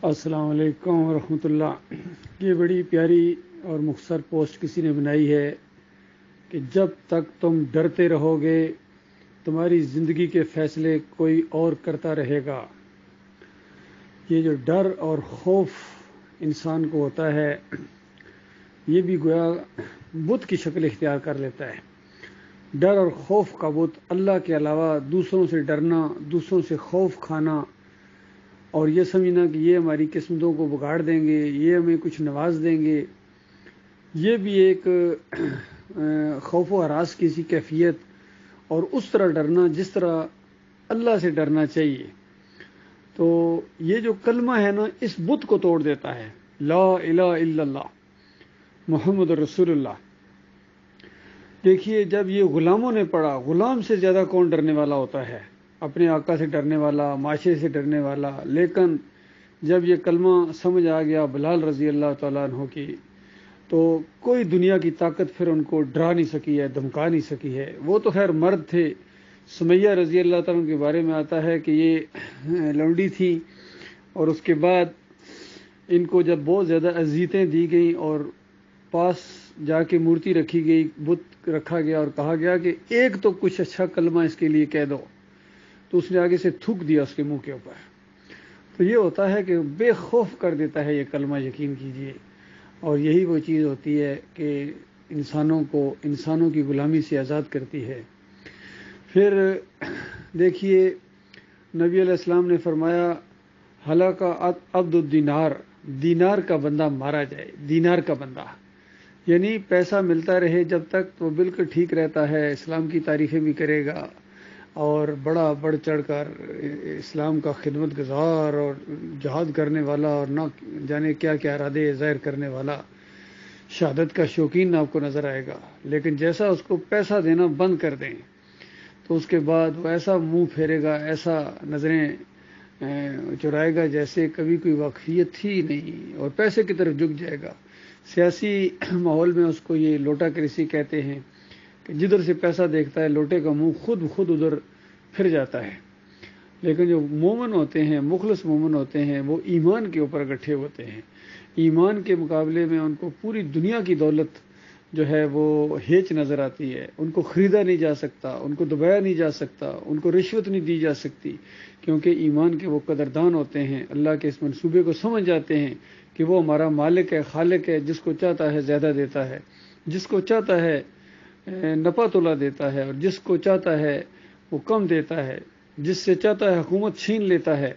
السلام علیکم ورحمۃ اللہ۔ یہ بڑی پیاری اور مختصر پوسٹ کسی نے بنائی ہے کہ جب تک تم ڈرتے رہو گے تمہاری زندگی کے فیصلے کوئی اور کرتا رہے گا۔ یہ جو ڈر اور خوف انسان کو ہوتا ہے یہ بھی گویا بت کی شکل اختیار کر لیتا ہے۔ ڈر اور خوف کا بت اللہ کے علاوہ دوسروں سے ڈرنا، دوسروں سے خوف کھانا اور یہ سمجھنا کہ یہ ہماری قسمتوں کو بگاڑ دیں گے، یہ ہمیں کچھ نواز دیں گے، یہ بھی ایک خوف و ہراس کی سی کیفیت، اور اس طرح ڈرنا جس طرح اللہ سے ڈرنا چاہیے۔ تو یہ جو کلمہ ہے نا اس بت کو توڑ دیتا ہے، لا الہ الا اللہ محمد رسول اللہ۔ دیکھیے جب یہ غلاموں نے پڑھا، غلام سے زیادہ کون ڈرنے والا ہوتا ہے؟ اپنے آقا سے ڈرنے والا، معاشرے سے ڈرنے والا۔ لیکن جب یہ کلمہ سمجھ آ گیا بلال رضی اللہ تعالیٰ عنہ کی، تو کوئی دنیا کی طاقت پھر ان کو ڈرا نہیں سکی ہے، دھمکا نہیں سکی ہے۔ وہ تو خیر مرد تھے۔ سمیہ رضی اللہ تعالیٰ کے بارے میں آتا ہے کہ یہ لونڈی تھی، اور اس کے بعد ان کو جب بہت زیادہ اذیتیں دی گئیں اور پاس جا کے مورتی رکھی گئی، بت رکھا گیا اور کہا گیا کہ ایک تو کچھ اچھا کلمہ اس کے لیے کہہ دو، تو اس نے آگے سے تھوک دیا اس کے منہ کے اوپر۔ تو یہ ہوتا ہے کہ بے خوف کر دیتا ہے یہ کلمہ، یقین کیجئے۔ اور یہی وہ چیز ہوتی ہے کہ انسانوں کی غلامی سے آزاد کرتی ہے۔ پھر دیکھیے نبی علیہ السلام نے فرمایا ہلاک عبد الدینار، دینار کا بندہ مارا جائے، دینار کا بندہ، یعنی پیسہ ملتا رہے جب تک تو بالکل ٹھیک رہتا ہے، اسلام کی تعریفیں بھی کرے گا اور بڑا بڑھ چڑھ کر اسلام کا خدمت گزار اور جہاد کرنے والا اور نہ جانے کیا کیا ارادے ظاہر کرنے والا، شہادت کا شوقین آپ کو نظر آئے گا۔ لیکن جیسا اس کو پیسہ دینا بند کر دیں تو اس کے بعد وہ ایسا منہ پھیرے گا، ایسا نظریں چرائے گا جیسے کبھی کوئی واقفیت تھی نہیں، اور پیسے کی طرف جھک جائے گا۔ سیاسی ماحول میں اس کو یہ لوٹا کرسی کہتے ہیں کہ جدھر سے پیسہ دیکھتا ہے لوٹے کا منہ خود ادھر پھر جاتا ہے۔ لیکن جو مومن ہوتے ہیں، مخلص مومن ہوتے ہیں، وہ ایمان کے اوپر اکٹھے ہوتے ہیں۔ ایمان کے مقابلے میں ان کو پوری دنیا کی دولت جو ہے وہ ہیچ نظر آتی ہے، ان کو خریدا نہیں جا سکتا، ان کو دبایا نہیں جا سکتا، ان کو رشوت نہیں دی جا سکتی، کیونکہ ایمان کے وہ قدردان ہوتے ہیں، اللہ کے اس منصوبے کو سمجھ جاتے ہیں کہ وہ ہمارا مالک ہے، خالق ہے، جس کو چاہتا ہے زیادہ دیتا ہے، جس کو چاہتا ہے نفع تولا دیتا ہے، اور جس کو چاہتا ہے وہ کم دیتا ہے، جس سے چاہتا ہے حکومت چھین لیتا ہے،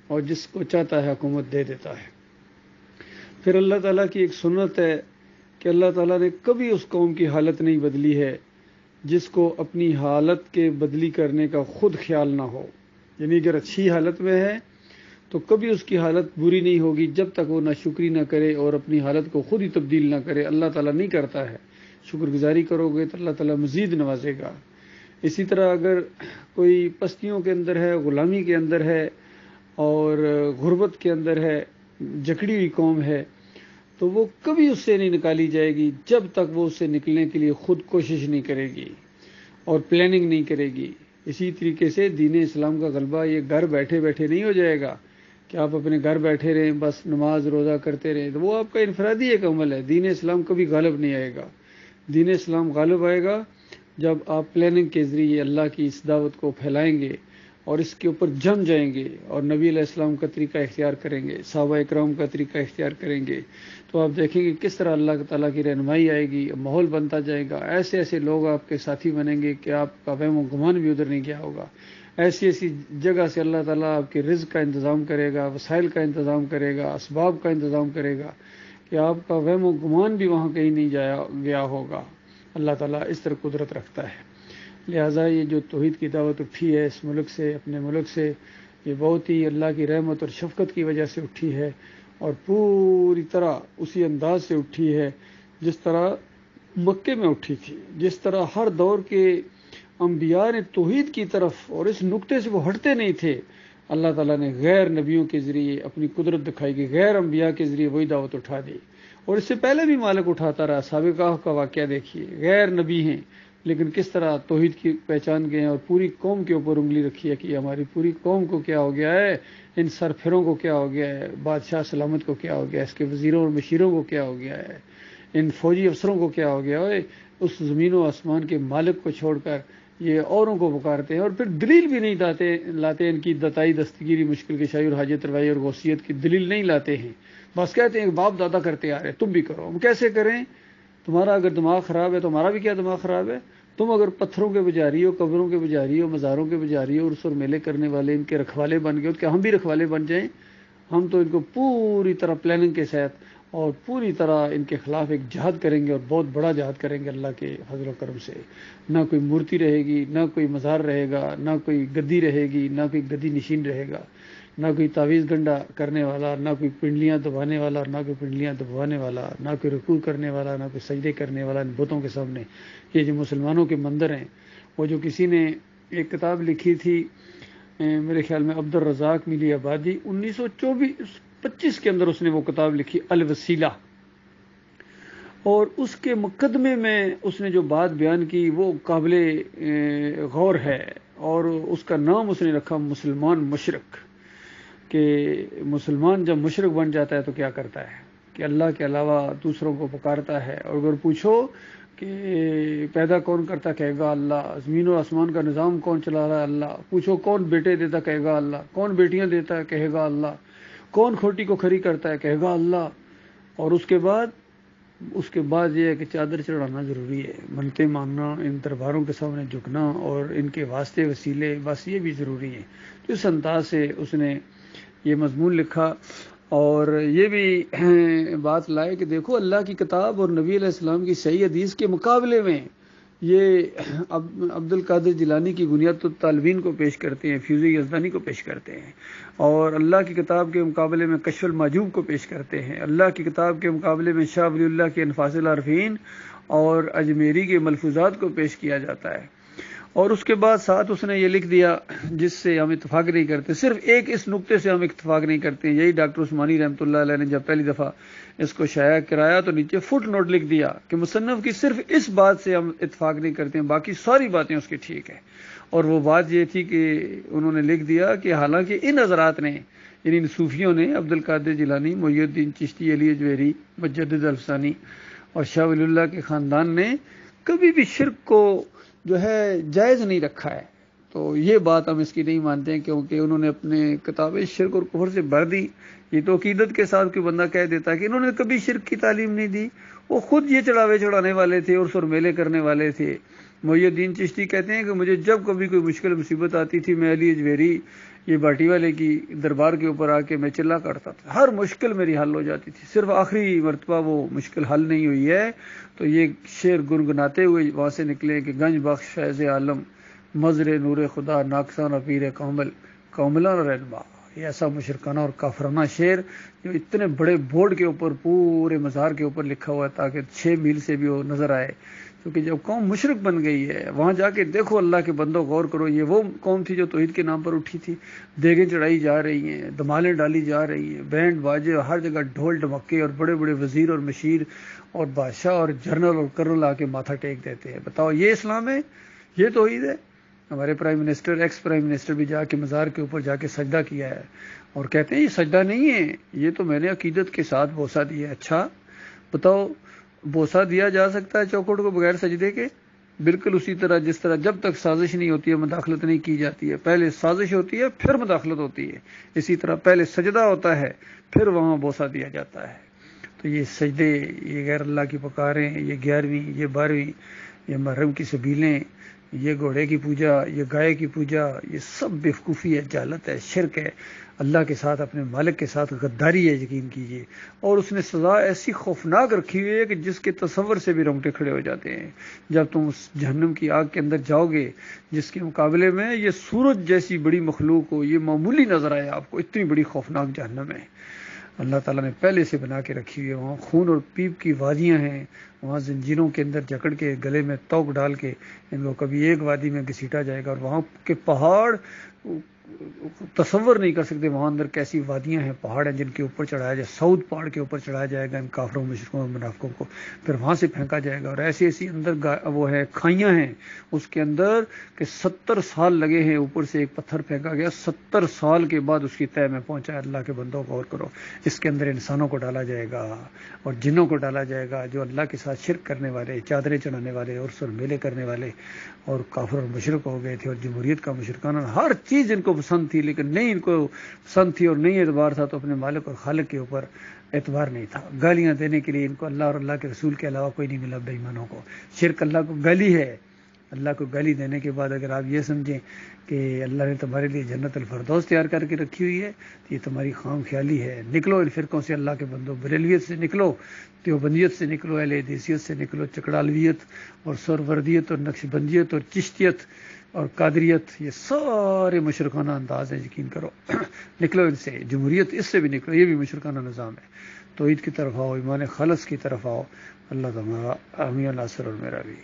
اور جس کو چاہتا ہے حکومت دے دیتا ہے۔ پھر اللہ تعالیٰ کی ایک سنت ہے کہ اللہ تعالیٰ نے کبھی اس قوم کی حالت نہیں بدلی ہے جس کو اپنی حالت کے بدلی کرنے کا خود خیال نہ ہو۔ یعنی اگر اچھی حالت میں ہے تو کبھی اس کی حالت بری نہیں ہوگی جب تک وہ ناشکری نہ کرے اور اپنی حالت کو خود ہی تبدیل نہ کرے۔ اللہ تعالیٰ نہیں کرتا ہے، شکر گزاری کرو گے تو اللہ تعالیٰ مزید نوازے گا۔ اسی طرح اگر کوئی پستیوں کے اندر ہے، غلامی کے اندر ہے اور غربت کے اندر ہے، جکڑی ہوئی قوم ہے، تو وہ کبھی اس سے نہیں نکالی جائے گی جب تک وہ اس سے نکلنے کے لیے خود کوشش نہیں کرے گی اور پلاننگ نہیں کرے گی۔ اسی طریقے سے دین اسلام کا غلبہ یہ گھر بیٹھے بیٹھے نہیں ہو جائے گا کہ آپ اپنے گھر بیٹھے رہیں بس نماز روزہ کرتے رہیں، تو وہ آپ کا انفرادی ایک عمل ہے۔ دین اسلام کبھی غالب نہیں آئے گا۔ دین اسلام غالب آئے گا جب آپ پلاننگ کے ذریعے اللہ کی اس دعوت کو پھیلائیں گے اور اس کے اوپر جم جائیں گے اور نبی علیہ السلام کا طریقہ اختیار کریں گے، صحابہ اکرام کا طریقہ اختیار کریں گے، تو آپ دیکھیں گے کس طرح اللہ تعالیٰ کی رہنمائی آئے گی، ماحول بنتا جائے گا، ایسے ایسے لوگ آپ کے ساتھی بنیں گے کہ آپ کا وہم و گمان بھی ادھر نہیں گیا ہوگا۔ ایسی ایسی جگہ سے اللہ تعالیٰ آپ کے رزق کا انتظام کرے گا، وسائل کا انتظام کرے گا، اسباب کا انتظام کرے گا کہ آپ کا وہم و گمان بھی وہاں کہیں نہیں گیا ہوگا۔ اللہ تعالیٰ اس طرح قدرت رکھتا ہے۔ لہٰذا یہ جو توحید کی دعوت اٹھی ہے اس ملک سے، اپنے ملک سے، یہ بہت ہی اللہ کی رحمت اور شفقت کی وجہ سے اٹھی ہے، اور پوری طرح اسی انداز سے اٹھی ہے جس طرح مکے میں اٹھی تھی، جس طرح ہر دور کے انبیاء نے توحید کی طرف اور اس نقطے سے وہ ہٹتے نہیں تھے۔ اللہ تعالیٰ نے غیر نبیوں کے ذریعے اپنی قدرت دکھائی کہ غیر انبیاء کے ذریعے وہی دعوت اٹھا دی، اور اس سے پہلے بھی مالک اٹھاتا رہا۔ سابقہ کا واقعہ دیکھیے، غیر نبی ہیں لیکن کس طرح توحید کی پہچان گئے ہیں اور پوری قوم کے اوپر انگلی رکھی ہے کہ ہماری پوری قوم کو کیا ہو گیا ہے، ان سرفروں کو کیا ہو گیا ہے، بادشاہ سلامت کو کیا ہو گیا ہے، اس کے وزیروں اور مشیروں کو کیا ہو گیا ہے، ان فوجی افسروں کو کیا ہو گیا ہے، اس زمین و آسمان کے مالک کو چھوڑ کر یہ اوروں کو پکارتے ہیں، اور پھر دلیل بھی نہیں لاتے ان کی دتائی دستگیری مشکل کشائی اور حاجت روائی اور غوثیت کی دلیل نہیں لاتے ہیں، بس کہتے ہیں باپ دادا کرتے آ رہے تم بھی کرو۔ ہم کیسے کریں؟ تمہارا اگر دماغ خراب ہے تو ہمارا بھی کیا دماغ خراب ہے؟ تم اگر پتھروں کے پجاری ہو، قبروں کے پجاری ہو، مزاروں کے پجاری ہو، عرس اور میلے کرنے والے ان کے رکھوالے بن گئے ہو، کیا ہم بھی رکھوالے بن جائیں؟ ہم تو ان کو پوری طرح پلاننگ کے ساتھ اور پوری طرح ان کے خلاف ایک جہاد کریں گے، اور بہت بڑا جہاد کریں گے اللہ کے فضل و کرم سے۔ نہ کوئی مورتی رہے گی، نہ کوئی مزار رہے گا، نہ کوئی گدی رہے گی، نہ کوئی گدی نشین رہے گا، نہ کوئی تعویذ گنڈا کرنے والا، نہ کوئی پنڈلیاں دبانے والا، نہ کوئی پنڈلیاں دبوانے والا، نہ کوئی رکوع کرنے والا، نہ کوئی سجدے کرنے والا ان بتوں کے سامنے۔ یہ جو مسلمانوں کے مندر ہیں، وہ جو کسی نے ایک کتاب لکھی تھی میرے خیال میں عبد الرزاق ملی آبادی 1924-25 کے اندر اس نے وہ کتاب لکھی الوسیلہ، اور اس کے مقدمے میں اس نے جو بات بیان کی وہ قابل غور ہے، اور اس کا نام اس نے رکھا مسلمان مشرک، کہ مسلمان جب مشرک بن جاتا ہے تو کیا کرتا ہے کہ اللہ کے علاوہ دوسروں کو پکارتا ہے، اور اگر پوچھو کہ پیدا کون کرتا کہے گا اللہ، زمین و آسمان کا نظام کون چلا رہا ہے اللہ، پوچھو کون بیٹے دیتا کہے گا اللہ، کون بیٹیاں دیتا ہے کہے گا اللہ، کون کھوٹی کو کھری کرتا ہے کہے گا اللہ، اور اس کے بعد یہ ہے کہ چادر چڑھانا ضروری ہے، منتیں ماننا، ان درباروں کے سامنے جھکنا اور ان کے واسطے وسیلے، بس یہ بھی ضروری ہے۔ تو اس انداز سے اس نے یہ مضمون لکھا، اور یہ بھی بات لائے کہ دیکھو اللہ کی کتاب اور نبی علیہ السلام کی صحیح حدیث کے مقابلے میں یہ عبد القادر جیلانی کی بنیاد الطالبین کو پیش کرتے ہیں، فیض یزدانی کو پیش کرتے ہیں، اور اللہ کی کتاب کے مقابلے میں کشف المحجوب کو پیش کرتے ہیں، اللہ کی کتاب کے مقابلے میں شاہ ولی اللہ کے انفاس العارفین اور اجمیری کے ملفوظات کو پیش کیا جاتا ہے۔ اور اس کے بعد ساتھ اس نے یہ لکھ دیا جس سے ہم اتفاق نہیں کرتے، صرف ایک اس نقطے سے ہم اتفاق نہیں کرتے، یہی ڈاکٹر عثمانی رحمۃ اللہ علیہ نے جب پہلی دفعہ اس کو شائع کرایا تو نیچے فٹ نوٹ لکھ دیا کہ مصنف کی صرف اس بات سے ہم اتفاق نہیں کرتے ہیں، باقی ساری باتیں اس کی ٹھیک ہیں۔ اور وہ بات یہ تھی کہ انہوں نے لکھ دیا کہ حالانکہ ان حضرات نے، یعنی ان صوفیوں نے، عبد القادر جیلانی، محی الدین چشتی، علی اجویری، مجدد الفسانی اور شاہ ولی اللہ کے خاندان نے کبھی بھی شرک کو جو ہے جائز نہیں رکھا ہے، تو یہ بات ہم اس کی نہیں مانتے ہیں، کیونکہ انہوں نے اپنے کتابیں شرک اور کفر سے بھر دی۔ یہ تو عقیدت کے ساتھ کوئی بندہ کہہ دیتا ہے کہ انہوں نے کبھی شرک کی تعلیم نہیں دی، وہ خود یہ چڑھانے والے تھے، عرس اور میلے کرنے والے تھے۔ محی الدین چشتی کہتے ہیں کہ مجھے جب کبھی کوئی مشکل مصیبت آتی تھی، میں علی اجویری یہ باٹی والے کی دربار کے اوپر آ کے میں چلا کرتا تھا، ہر مشکل میری حل ہو جاتی تھی، صرف آخری مرتبہ وہ مشکل حل نہیں ہوئی ہے تو یہ شعر گنگناتے ہوئے وہاں سے نکلے کہ گنج بخش فیض عالم، مظہر نور خدا، ناقصانہ پیر کامل، کاملانہ رہنما۔ یہ ایسا مشرکانہ اور کافرانہ شعر جو اتنے بڑے بورڈ کے اوپر پورے مزار کے اوپر لکھا ہوا ہے تاکہ 6 میل سے بھی وہ نظر آئے، کیونکہ جب قوم مشرک بن گئی ہے وہاں جا کے دیکھو اللہ کے بندوں غور کرو، یہ وہ قوم تھی جو توحید کے نام پر اٹھی تھی، دیگیں چڑھائی جا رہی ہیں، دمالیں ڈالی جا رہی ہیں، بینڈ باجے اور ہر جگہ ڈھول ڈھمکے، اور بڑے بڑے وزیر اور مشیر اور بادشاہ اور جنرل اور کرنل آ کے ماتھا ٹیک دیتے ہیں۔ بتاؤ یہ اسلام ہے؟ یہ توحید ہے؟ ہمارے prime minister, ex prime minister بھی جا کے مزار کے اوپر جا کے سجدہ کیا ہے، اور کہتے ہیں یہ سجدہ نہیں ہے، یہ تو میں نے عقیدت کے ساتھ بوسہ دیا ہے۔ اچھا بتاؤ بوسہ دیا جا سکتا ہے چوکھٹ کو بغیر سجدے کے؟ بالکل اسی طرح جس طرح جب تک سازش نہیں ہوتی ہے مداخلت نہیں کی جاتی ہے، پہلے سازش ہوتی ہے پھر مداخلت ہوتی ہے، اسی طرح پہلے سجدہ ہوتا ہے پھر وہاں بوسہ دیا جاتا ہے۔ تو یہ سجدے، یہ غیر اللہ کی پکاریں، یہ 11ویں، یہ 12ویں، یہ محرم کی سبیلیں، یہ گھوڑے کی پوجا، یہ گائے کی پوجا، یہ سب بیوقوفی ہے، جہالت ہے، شرک ہے، اللہ کے ساتھ، اپنے مالک کے ساتھ غداری ہے، یقین کیجئے۔ اور اس نے سزا ایسی خوفناک رکھی ہوئی ہے کہ جس کے تصور سے بھی رونگٹے کھڑے ہو جاتے ہیں جب تم اس جہنم کی آگ کے اندر جاؤ گے، جس کے مقابلے میں یہ سورج جیسی بڑی مخلوق ہو، یہ معمولی نظر آئے آپ کو، اتنی بڑی خوفناک جہنم ہے اللہ تعالیٰ نے پہلے سے بنا کے رکھی ہوئی ہے۔ وہاں خون اور پیپ کی وادیاں ہیں، وہاں زنجیروں کے اندر جکڑ کے گلے میں توق ڈال کے ان کو کبھی ایک وادی میں گھسیٹا جائے گا، اور وہاں کے پہاڑ تصور نہیں کر سکتے وہاں اندر کیسی وادیاں ہیں، پہاڑ ہیں جن کے اوپر چڑھایا جائے، سعود پہاڑ کے اوپر چڑھایا جائے گا ان کافروں مشرکوں اور منافقوں کو، پھر وہاں سے پھینکا جائے گا، اور ایسی ایسی اندر وہ ہے کھائیاں ہیں اس کے اندر کہ 70 سال لگے ہیں، اوپر سے ایک پتھر پھینکا گیا، 70 سال کے بعد اس کی تہہ میں پہنچا۔ اللہ کے بندوں کو غور کرو، اس کے اندر انسانوں کو ڈالا جائے گا اور جنوں کو ڈالا جائے گا، جو اللہ کے ساتھ شرک کرنے والے، چادریں چڑھانے والے، عرس اور میلے کرنے والے اور کافر اور مشرک ہو گئے تھے، اور جمہوریت کا مشرکانہ ہر چیز ان کو پسند تھی، لیکن نہیں ان کو پسند تھی اور نہیں اعتبار تھا تو اپنے مالک اور خالق کے اوپر اعتبار نہیں تھا۔ گالیاں دینے کے لیے ان کو اللہ اور اللہ کے رسول کے علاوہ کوئی نہیں ملا بے ایمانوں کو۔ شرک اللہ کو گالی ہے، اللہ کو گالی دینے کے بعد اگر آپ یہ سمجھیں کہ اللہ نے تمہارے لیے جنت الفردوس تیار کر کے رکھی ہوئی ہے تو یہ تمہاری خام خیالی ہے۔ نکلو ان فرقوں سے اللہ کے بندو، بریلویت سے نکلو، دیوبندیت سے نکلو، اہل حدیثیت سے نکلو، چکڑالویت اور سہروردیت اور نقشبندیت اور چشتیت اور قادریت، یہ سارے مشرکانہ انداز ہیں، یقین کرو۔ نکلو ان سے، جمہوریت اس سے بھی نکلو، یہ بھی مشرکانہ نظام ہے۔ توحید کی طرف آؤ، ایمان خالص کی طرف آؤ۔ اللہ تمہارا حامی و ناصر اور میرا بھی۔